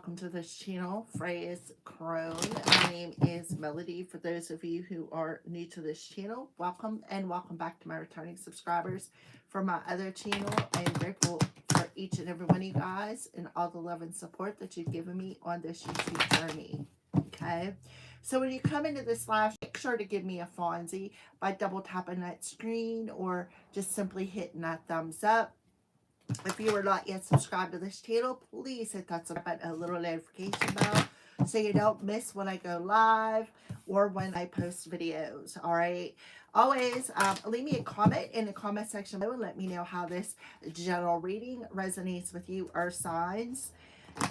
welcome to this channel, Freya's Crone. My name is Melody. For those of you who are new to this channel, welcome and welcome back to my returning subscribers. For my other channel, I am grateful for each and every one of you guys and all the love and support that you've given me on this YouTube journey. Okay, so when you come into this live, make sure to give me a Fonzie by double tapping that screen or just simply hitting that thumbs up. If you are not yet subscribed to this channel, please hit that subscribe button, a little notification bell, so you don't miss when I go live or when I post videos. All right. Always leave me a comment in the comment section below and let me know how this general reading resonates with you, Earth signs.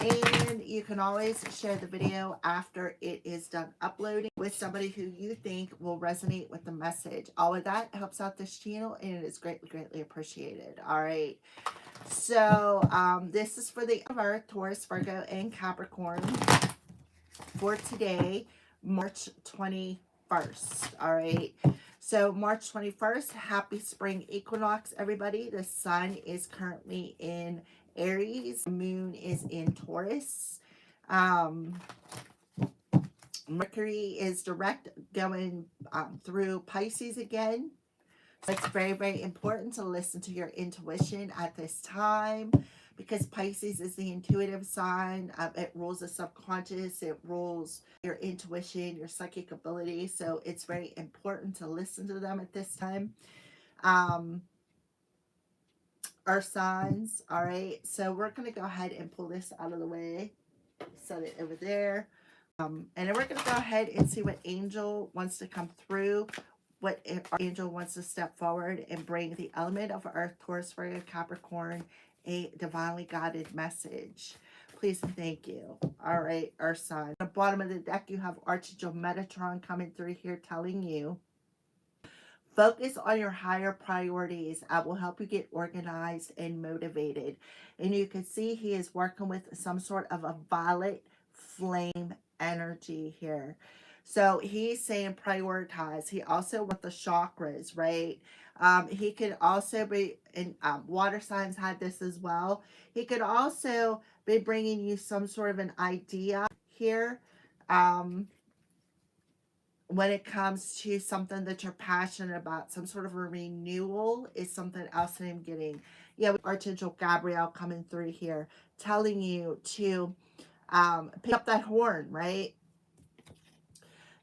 And you can always share the video after it is done uploading with somebody who you think will resonate with the message. All of that helps out this channel and it is greatly, greatly appreciated. All right. So this is for the Earth, Taurus, Virgo, and Capricorn for today, March 21st. All right. So March 21st, happy spring equinox, everybody. The sun is currently in Aries. The moon is in Taurus. Mercury is direct going through Pisces again. So it's very, very important to listen to your intuition at this time because Pisces is the intuitive sign. It rules the subconscious. It rules your intuition, your psychic ability. So it's very important to listen to them at this time. Our signs. All right. So we're going to go ahead and pull this out of the way. Set it over there. And then we're going to go ahead and see what angel wants to come through. What our angel wants to step forward and bring the element of Earth, Taurus, Virgo, Capricorn, a divinely guided message. Please and thank you. All right, Earth sign. At the bottom of the deck, you have Archangel Metatron coming through here telling you, focus on your higher priorities. I will help you get organized and motivated. And you can see he is working with some sort of a violet flame energy here. So he's saying prioritize. He also with the chakras, right? He could also be, and water signs had this as well. He could also be bringing you some sort of an idea here. When it comes to something that you're passionate about, some sort of a renewal is something else that I'm getting. Yeah, with Archangel Gabriel coming through here, telling you to pick up that horn, right?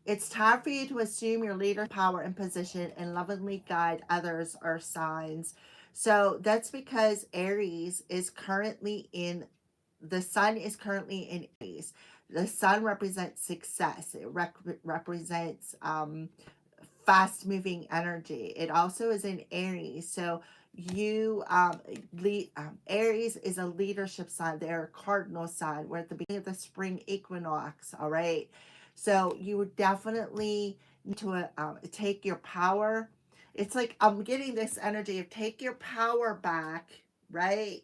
It's time for you to assume your leader power and position and lovingly guide others or signs. So that's because Aries is currently in, the sun is currently in Aries. The sun represents success. It represents fast moving energy. It also is in Aries. So you Aries is a leadership sign. They're a cardinal sign. We're at the beginning of the spring equinox. All right. So you would definitely need to take your power. It's like I'm getting this energy of take your power back, right?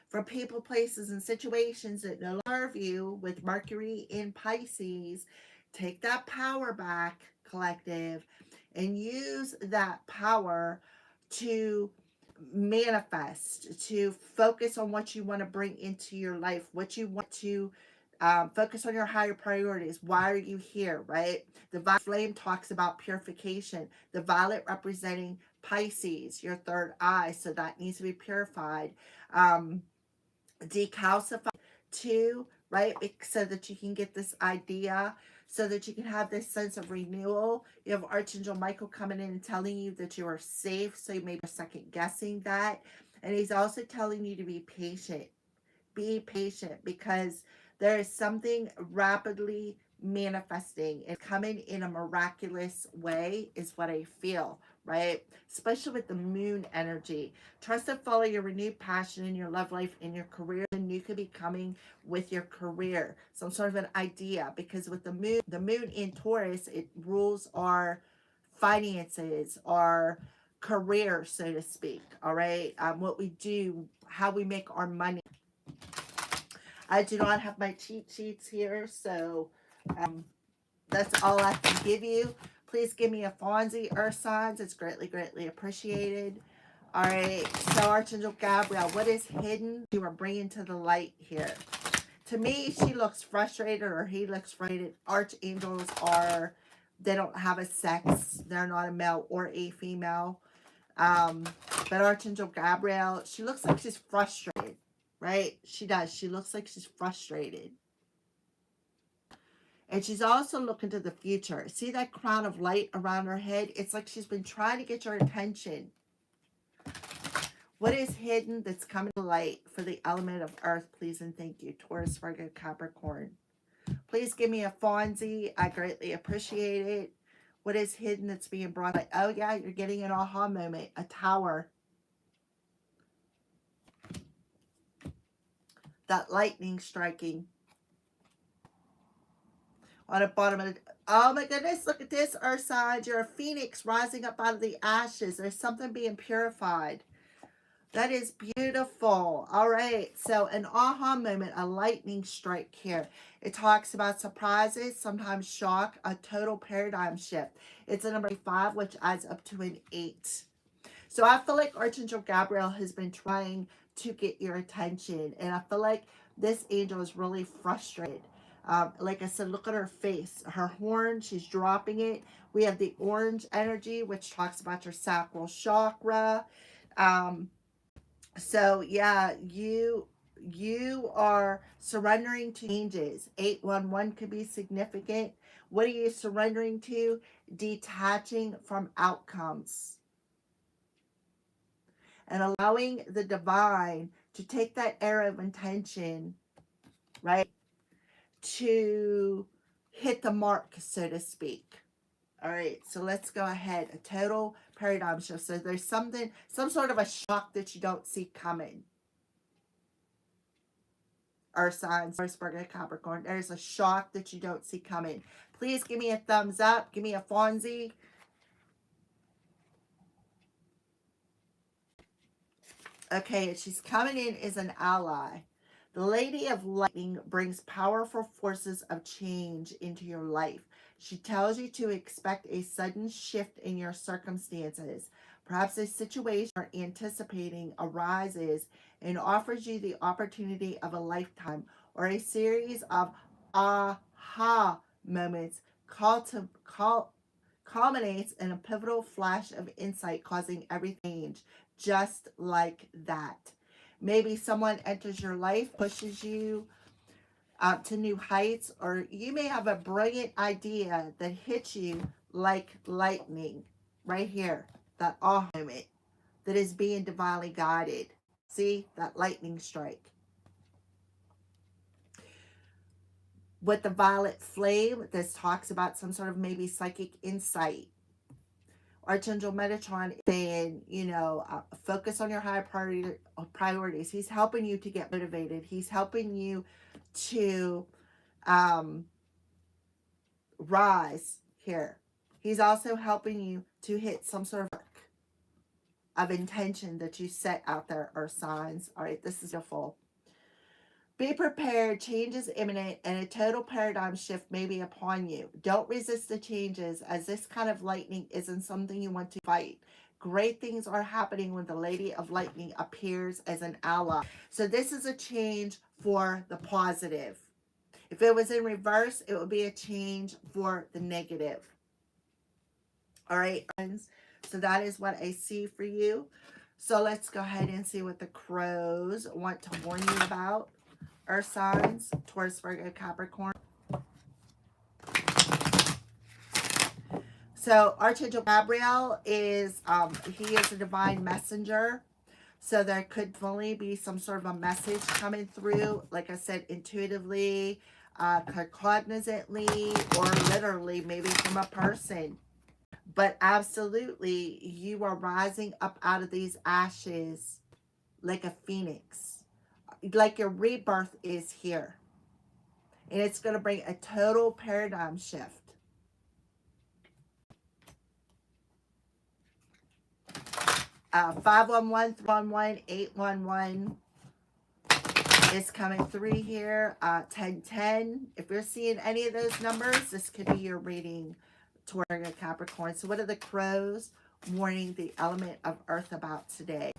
From people, places, and situations that no longer serve you with Mercury in Pisces. Take that power back, collective, and use that power to manifest, to focus on what you want to bring into your life, what you want to focus on your higher priorities. Why are you here, right? The violet flame talks about purification. The violet representing Pisces, your third eye, so that needs to be purified. Decalcify too, right? So that you can get this idea, so that you can have this sense of renewal. You have Archangel Michael coming in and telling you that you are safe, so you may be second guessing that. And he's also telling you to be patient. Be patient because there is something rapidly manifesting and coming in a miraculous way is what I feel, right? Especially with the moon energy. Trust and follow your renewed passion in your love life, in your career, and you could be coming with your career, some sort of an idea, because with the moon in Taurus, it rules our finances, our career, so to speak. All right, what we do, how we make our money. I do not have my cheat sheets here, so that's all I can give you. Please give me a Fonzie, Earth signs. It's greatly, greatly appreciated. All right, so Archangel Gabriel, what is hidden you are bringing to the light here? To me, she looks frustrated or he looks frustrated. Archangels are, they don't have a sex. They're not a male or a female. Um, but Archangel Gabrielle, she looks like she's frustrated, right? She does. She looks like she's frustrated. And she's also looking to the future. See that crown of light around her head? It's like she's been trying to get your attention. What is hidden that's coming to light for the element of earth, please and thank you? Taurus, Virgo, Capricorn. Please give me a Fonzie. I greatly appreciate it. What is hidden that's being brought by? Oh, yeah, you're getting an aha moment. A tower. That lightning striking. On the bottom of the... Oh, my goodness. Look at this, Earth signs. You're a phoenix rising up out of the ashes. There's something being purified. That is beautiful. All right. So an aha moment, a lightning strike here. It talks about surprises, sometimes shock, a total paradigm shift. It's a number 5, which adds up to an 8. So I feel like Archangel Gabriel has been trying to get your attention. And I feel like this angel is really frustrated. Like I said, look at her face. Her horn, she's dropping it. We have the orange energy, which talks about your sacral chakra. So yeah, you are surrendering to changes. 811 could be significant. What are you surrendering to? Detaching from outcomes and allowing the divine to take that area of intention, right, to hit the mark, so to speak. All right, so let's go ahead. A total paradigm shift. So there's something, some sort of a shock that you don't see coming. Earth signs, Taurus, Virgo, Capricorn. There's a shock that you don't see coming. Please give me a thumbs up. Give me a Fonzie. Okay, she's coming in as an ally. The Lady of Lightning brings powerful forces of change into your life. She tells you to expect a sudden shift in your circumstances. Perhaps a situation you're anticipating arises and offers you the opportunity of a lifetime or a series of aha moments culminates in a pivotal flash of insight causing everything to change just like that. Maybe someone enters your life, pushes you to new heights, or you may have a brilliant idea that hits you like lightning right here. That aha moment that is being divinely guided. See that lightning strike. With the violet flame, this talks about some sort of maybe psychic insight. Archangel Metatron is saying, you know, focus on your high priorities. He's helping you to get motivated. He's helping you to rise here. He's also helping you to hit some sort of intention that you set out there, or signs. All right, this is beautiful. Be prepared, change is imminent, and a total paradigm shift may be upon you. Don't resist the changes, as this kind of lightning isn't something you want to fight. Great things are happening when the Lady of Lightning appears as an ally. So this is a change for the positive. If it was in reverse, it would be a change for the negative. All right, friends. So that is what I see for you. So let's go ahead and see what the crows want to warn you about. Earth signs, Taurus, Virgo, Capricorn. So Archangel Gabriel is, he is a divine messenger. So there could only be some sort of a message coming through, like I said, intuitively, cognizantly, or literally maybe from a person. But absolutely, you are rising up out of these ashes like a phoenix. Like your rebirth is here. And it's going to bring a total paradigm shift. Uh, 511, 311, 811 is coming through here. 1010. If you're seeing any of those numbers, this could be your reading toward Capricorn. So what are the crows warning the element of earth about today?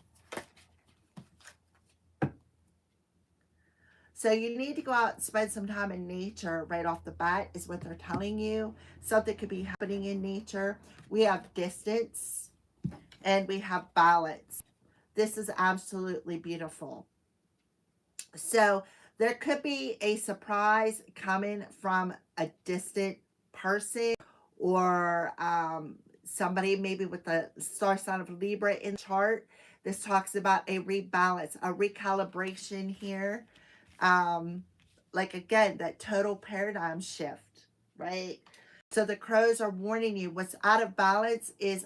So you need to go out and spend some time in nature right off the bat, is what they're telling you. Something could be happening in nature. We have distance and we have balance. This is absolutely beautiful. So there could be a surprise coming from a distant person, or somebody maybe with the star sign of Libra in the chart. This talks about a rebalance, a recalibration here. Um, like again, that total paradigm shift, right? So the crows are warning you what's out of balance is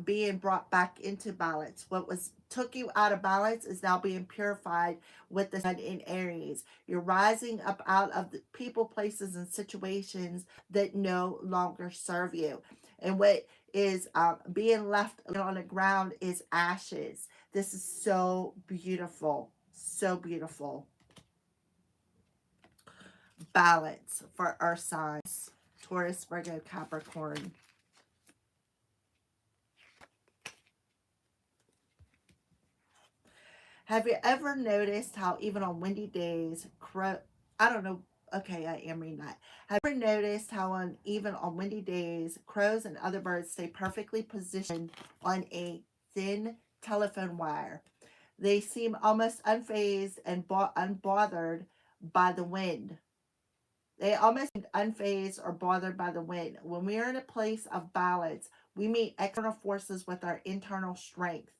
being brought back into balance. What was took you out of balance is now being purified with the sun in Aries. You're rising up out of the people, places, and situations that no longer serve you. And what is being left on the ground is ashes. This is so beautiful. So beautiful. Balance for our signs: Taurus, Virgo, Capricorn. Have you ever noticed how even on windy days, I don't know, okay, I am reading that. Have you ever noticed how even on windy days, crows and other birds stay perfectly positioned on a thin telephone wire? They seem almost unfazed and unbothered by the wind. They almost seem unfazed or bothered by the wind. When we are in a place of balance, we meet external forces with our internal strength,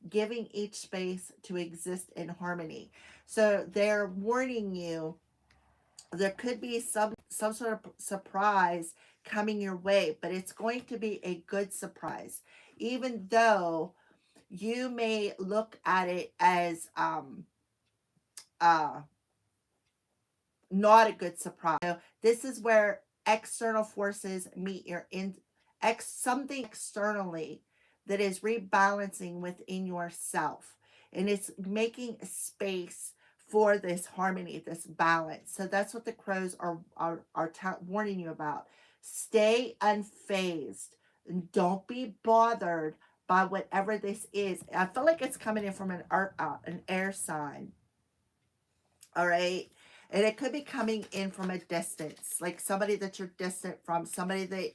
giving each space to exist in harmony. So they're warning you there could be some sort of surprise coming your way, but it's going to be a good surprise. Even though you may look at it as uh not a good surprise. So this is where external forces meet your something externally that is rebalancing within yourself, and it's making space for this harmony, this balance. So that's what the crows are warning you about. Stay unfazed and don't be bothered by whatever this is. I feel like it's coming in from an air sign. All right. And it could be coming in from a distance, like somebody that you're distant from, somebody that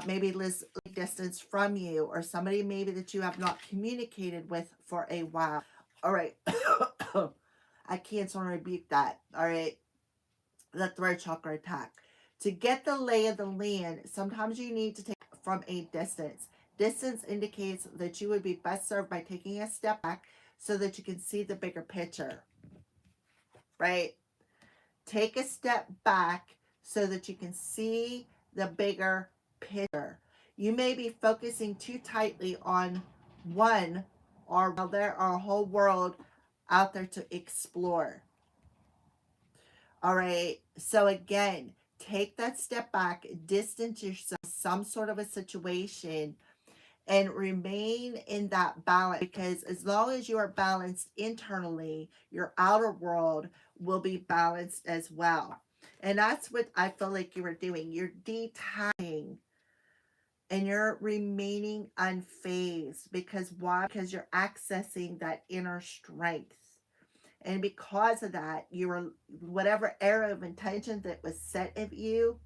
maybe lives a distance from you, or somebody maybe that you have not communicated with for a while. All right. I cancel and rebuke that. All right. The throat chakra attack. To get the lay of the land, sometimes you need to take from a distance. Distance indicates that you would be best served by taking a step back so that you can see the bigger picture. Right? Take a step back so that you can see the bigger picture. You may be focusing too tightly on one, or while there are a whole world out there to explore. All right. So again, take that step back, distance yourself from some sort of a situation, and remain in that balance, because as long as you are balanced internally, your outer world will be balanced as well. And that's what I feel like you were doing. You're detaching and you're remaining unfazed. Because why? Because you're accessing that inner strength. And because of that, you were, whatever arrow of intention that was set of you,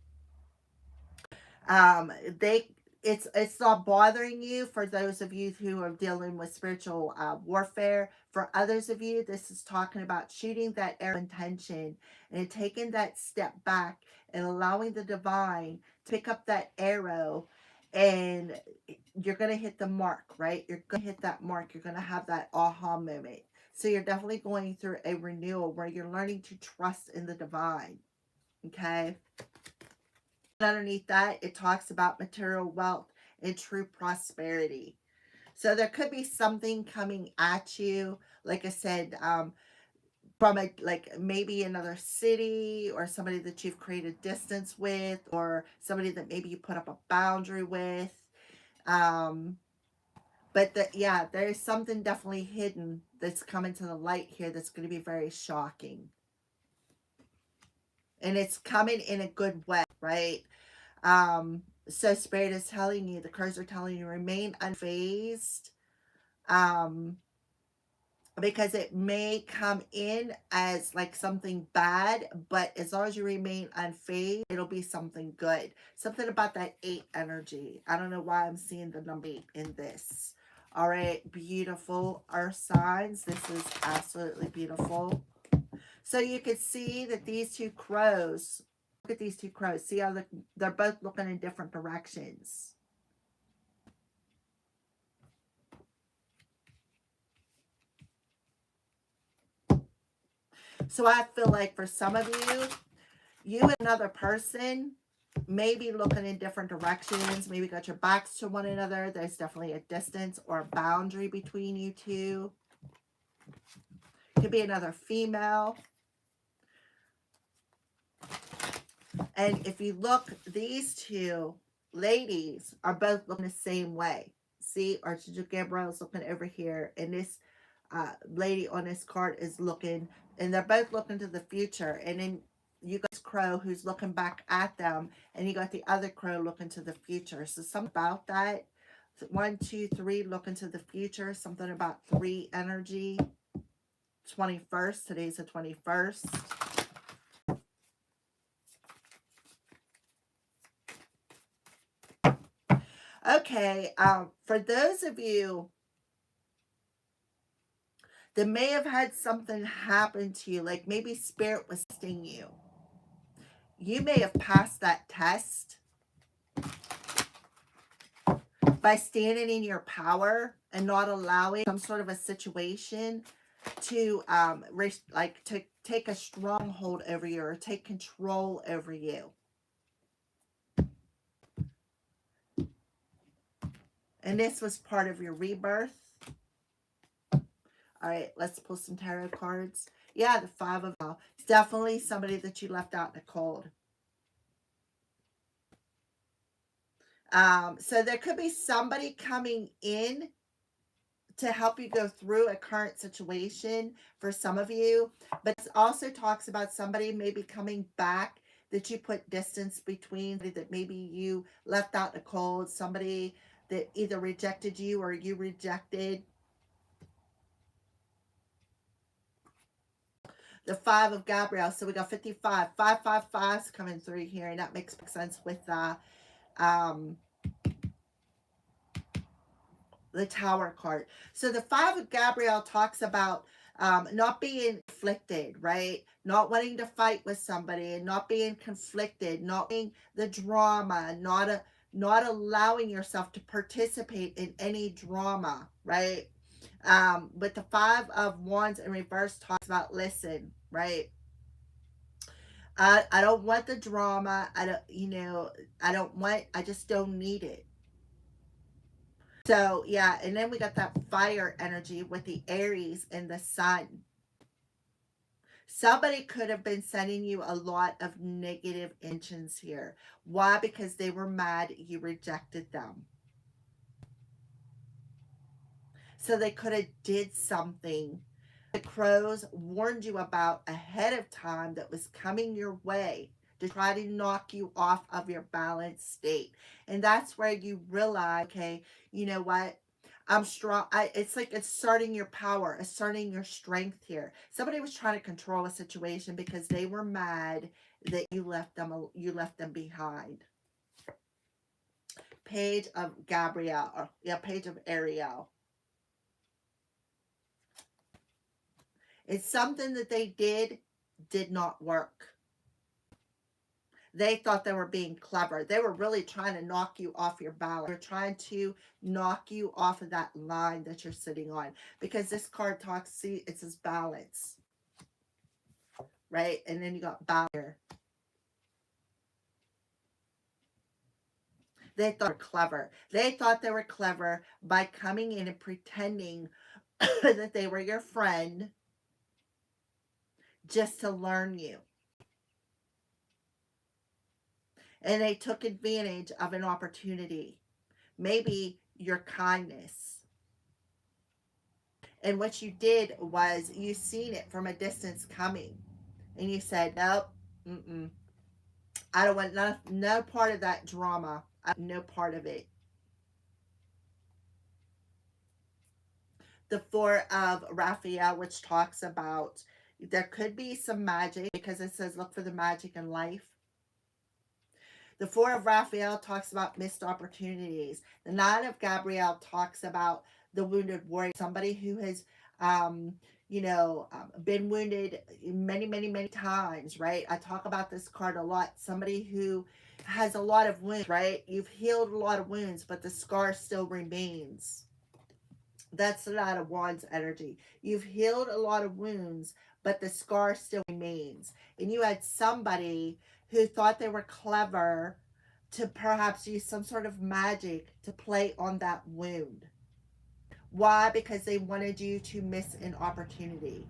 they it's not bothering you. For those of you who are dealing with spiritual warfare, for others of you, this is talking about shooting that arrow of intention and taking that step back and allowing the divine to pick up that arrow, and you're going to hit the mark, right? You're going to hit that mark. You're going to have that aha moment. So you're definitely going through a renewal where you're learning to trust in the divine. Okay. Underneath that, it talks about material wealth and true prosperity. So there could be something coming at you, like I said, from a, like maybe another city, or somebody that you've created distance with, or somebody that maybe you put up a boundary with. But yeah, there is something definitely hidden that's coming to the light here that's going to be very shocking. And it's coming in a good way, right? So Spirit is telling you, the cards are telling you, remain unfazed. because it may come in as like something bad, but as long as you remain unfazed, it'll be something good. Something about that 8 energy. I don't know why I'm seeing the number 8 in this. All right, beautiful earth signs. This is absolutely beautiful. So you can see that these two crows, look at these two crows. See how they're both looking in different directions. So I feel like for some of you, you and another person may be looking in different directions, maybe got your backs to one another. There's definitely a distance or a boundary between you two. Could be another female. And if you look, these two ladies are both looking the same way. See, Archangel Gabriel is looking over here, and this lady on this card is looking, and they're both looking to the future. And then you got this crow who's looking back at them, and you got the other crow looking to the future. So something about that. 1, 2, 3, looking to the future. Something about 3 energy. 21st. Today's the 21st. Okay, for those of you that may have had something happen to you, like maybe spirit was testing you, you may have passed that test by standing in your power and not allowing some sort of a situation to to take a stronghold over you or take control over you. And this was part of your rebirth. All right, let's pull some tarot cards. Yeah, the 5 of it's definitely somebody that you left out in the cold. So there could be somebody coming in to help you go through a current situation for some of you, but it also talks about somebody maybe coming back that you put distance between, that maybe you left out in the cold, somebody that either rejected you or you rejected. The 5 of Gabriel. So we got 55. 555 is coming through here, and that makes sense with um, the Tower card. So the 5 of Gabriel talks about not being conflicted, right? Not wanting to fight with somebody and not being conflicted, not being the drama, not allowing yourself to participate in any drama, right? But the 5 of Wands in reverse talks about listen, right? I don't want the drama. I don't, I just don't need it. So, yeah. And then we got that fire energy with the Aries and the sun. Somebody could have been sending you a lot of negative intentions here. Why? Because they were mad you rejected them. So they could have did something the crows warned you about ahead of time that was coming your way to try to knock you off of your balanced state. And that's where you realize, okay, you know what? I'm strong. It's like asserting your power, asserting your strength here. Somebody was trying to control a situation because they were mad that you left them behind. Page of Gabrielle, or yeah, Page of Ariel. It's something that they did not work. They thought they were being clever. They were really trying to knock you off your balance. They're trying to knock you off of that line that you're sitting on. Because this card talks, see, it says balance. Right? And then you got balance. They thought they were clever. They thought they were clever by coming in and pretending that they were your friend just to learn you. And they took advantage of an opportunity. Maybe your kindness. And what you did was you seen it from a distance coming. And you said, nope, I don't want no part of that drama. I want no part of it. The Four of Raphael, which talks about there could be some magic because it says look for the magic in life. The Four of Raphael talks about missed opportunities. The Nine of Gabriel talks about the wounded warrior, somebody who has, been wounded many, many, many times, right? I talk about this card a lot. Somebody who has a lot of wounds, right? You've healed a lot of wounds, but the scar still remains. That's a lot of Wands energy. You've healed a lot of wounds, but the scar still remains. And you had somebody who thought they were clever to perhaps use some sort of magic to play on that wound. Why? Because they wanted you to miss an opportunity.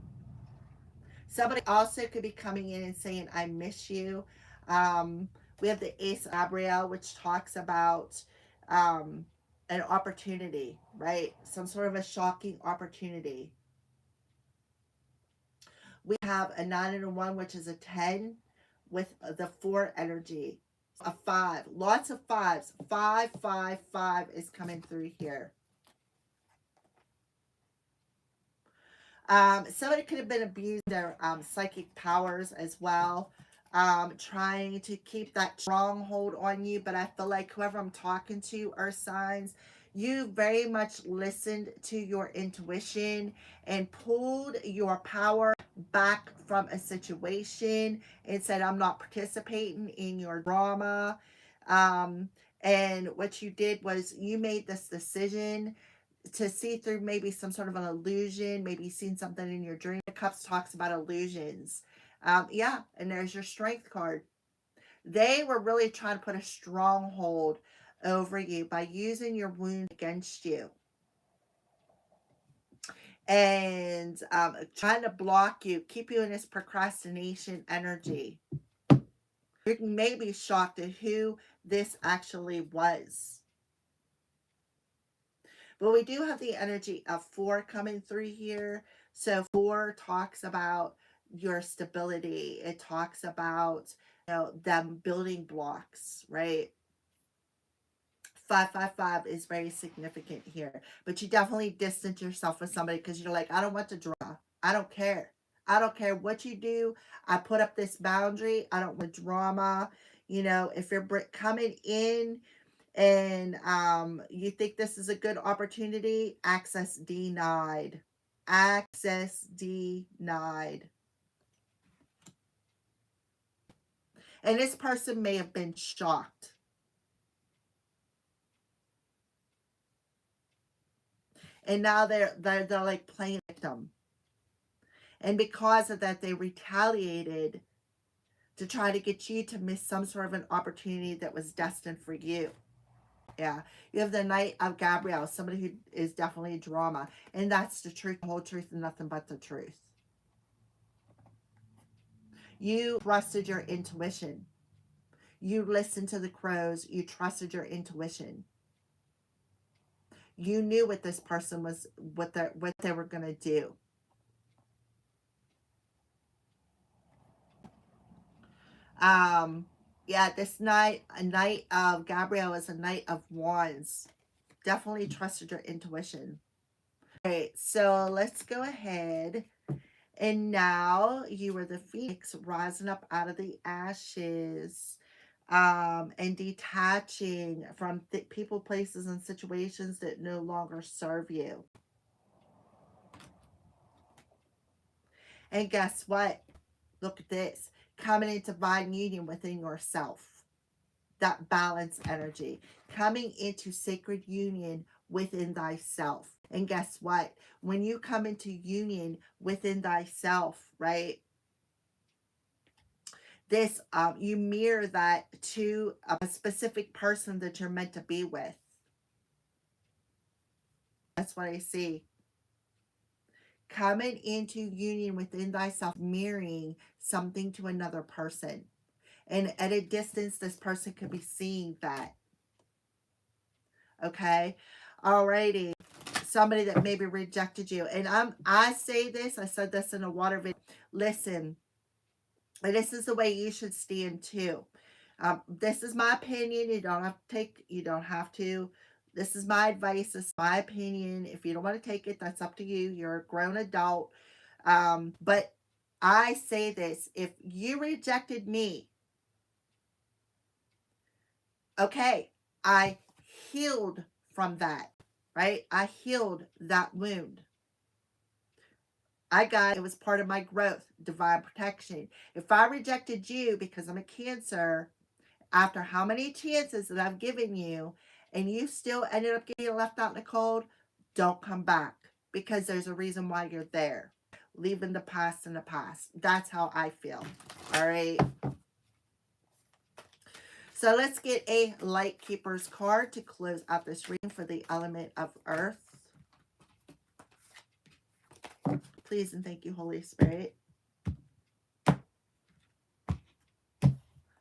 Somebody also could be coming in and saying, I miss you. We have the Ace of Gabriel, which talks about an opportunity, right? Some sort of a shocking opportunity. We have a 9 and a 1, which is a 10 with the 4 energy. A 5. Lots of 5s. 5, 5, 5 is coming through here. Somebody could have been abusing their psychic powers as well, trying to keep that stronghold on you. But I feel like whoever I'm talking to, earth signs, you very much listened to your intuition and pulled your power back from a situation and said, I'm not participating in your drama. And what you did was you made this decision to see through maybe some sort of an illusion, maybe seen something in your dream. The Cups talks about illusions. Yeah, and there's your Strength card. They were really trying to put a stronghold over you by using your wound against you and trying to block you, keep you in this procrastination energy. You may be shocked at who this actually was. But we do have the energy of 4 coming through here. So 4 talks about your stability. It talks about, them building blocks, right? 555 is very significant here. But you definitely distance yourself with somebody because you're like, I don't want to draw. I don't care. I don't care what you do. I put up this boundary. I don't want drama. If you're coming in and you think this is a good opportunity, access denied. Access denied. And this person may have been shocked. And now they're like playing victim. And because of that, they retaliated to try to get you to miss some sort of an opportunity that was destined for you. Yeah. You have the Knight of Gabriel, somebody who is definitely drama. And that's the truth, the whole truth, and nothing but the truth. You trusted your intuition. You listened to the crows. You trusted your intuition. You knew what this person was, what they were going to do. Yeah, this night, a Knight of Gabriel is a Knight of Wands. Definitely trusted your intuition. Okay, so let's go ahead. And now you are the phoenix rising up out of the ashes, and detaching from people, places, and situations that no longer serve you. And guess what? Look at this. Coming into divine union within yourself. That balance energy. Coming into sacred union within thyself. And guess what? When you come into union within thyself, right? This, you mirror that to a specific person that you're meant to be with. That's what I see. Coming into union within thyself, mirroring something to another person. And at a distance, this person could be seeing that. Okay? Alrighty. Somebody that maybe rejected you. And I say this, I said this in a water video. Listen, and this is the way you should stand too. This is my opinion. You don't have to This is my advice. This is my opinion. If you don't want to take it, that's up to you. You're a grown adult. But I say this, if you rejected me, okay, I healed from that, right? I healed that wound. I got it was part of my growth, divine protection. If I rejected you because I'm a Cancer, after how many chances that I've given you, and you still ended up getting left out in the cold, don't come back, because there's a reason why you're there. Leaving the past in the past. That's how I feel. All right. So let's get a Light Keeper's card to close out this reading for the element of Earth. Please and thank you, Holy Spirit.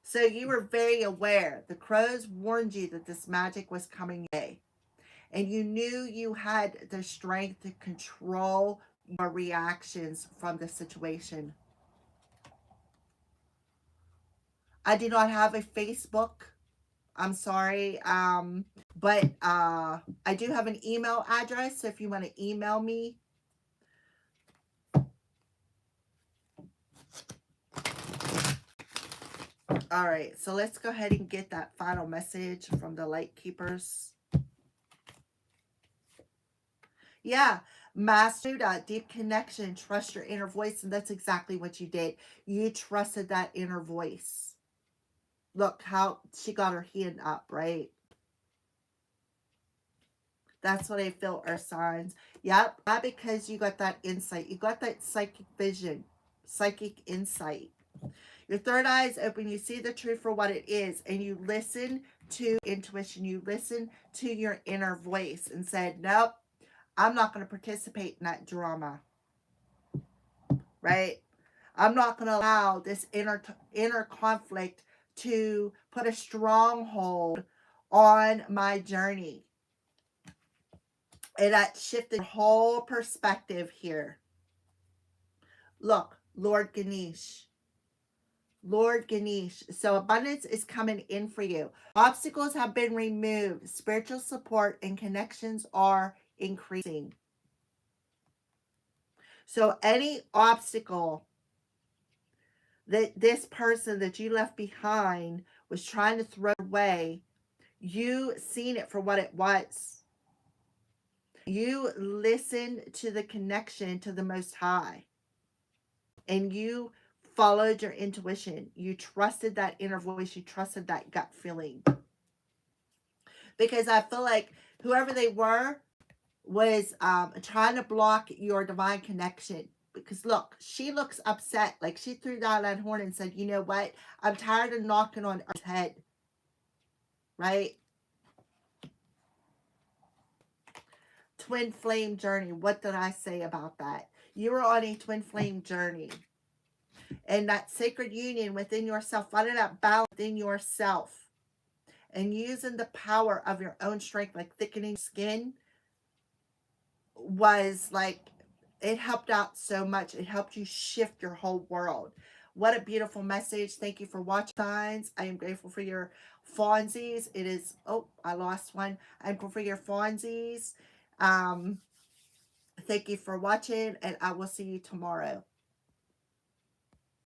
So you were very aware. The crows warned you that this magic was coming your way. And you knew you had the strength to control your reactions from the situation. I do not have a Facebook. I'm sorry. But I do have an email address. So if you want to email me. All right. So let's go ahead and get that final message from the Light Keepers. Yeah. Master that deep connection. Trust your inner voice. And that's exactly what you did. You trusted that inner voice. Look how she got her hand up, right? That's what I feel, Earth signs. Yep, not because you got that insight. You got that psychic vision, psychic insight. Your third eye is open. You see the truth for what it is, and you listen to intuition. You listen to your inner voice and said, nope, I'm not going to participate in that drama, right? I'm not going to allow this inner conflict to put a stronghold on my journey. And that shifted whole perspective here. Look, Lord Ganesh. Lord Ganesh. So abundance is coming in for you. Obstacles have been removed. Spiritual support and connections are increasing. So any obstacle that this person that you left behind was trying to throw away, you seen it for what it was. You listened to the connection to the Most High. And you followed your intuition. You trusted that inner voice. You trusted that gut feeling. Because I feel like whoever they were was trying to block your divine connection. Because look, she looks upset. Like she threw down that horn and said, you know what? I'm tired of knocking on Earth's head. Right? Twin flame journey. What did I say about that? You were on a twin flame journey. And that sacred union within yourself, finding that balance within yourself, and using the power of your own strength, like thickening skin, was like, it helped out so much. It helped you shift your whole world. What a beautiful message. Thank you for watching, signs. I am grateful for your Fonzies. It is, oh, I lost one. I'm grateful for your Fonzies. Thank you for watching, and I will see you tomorrow.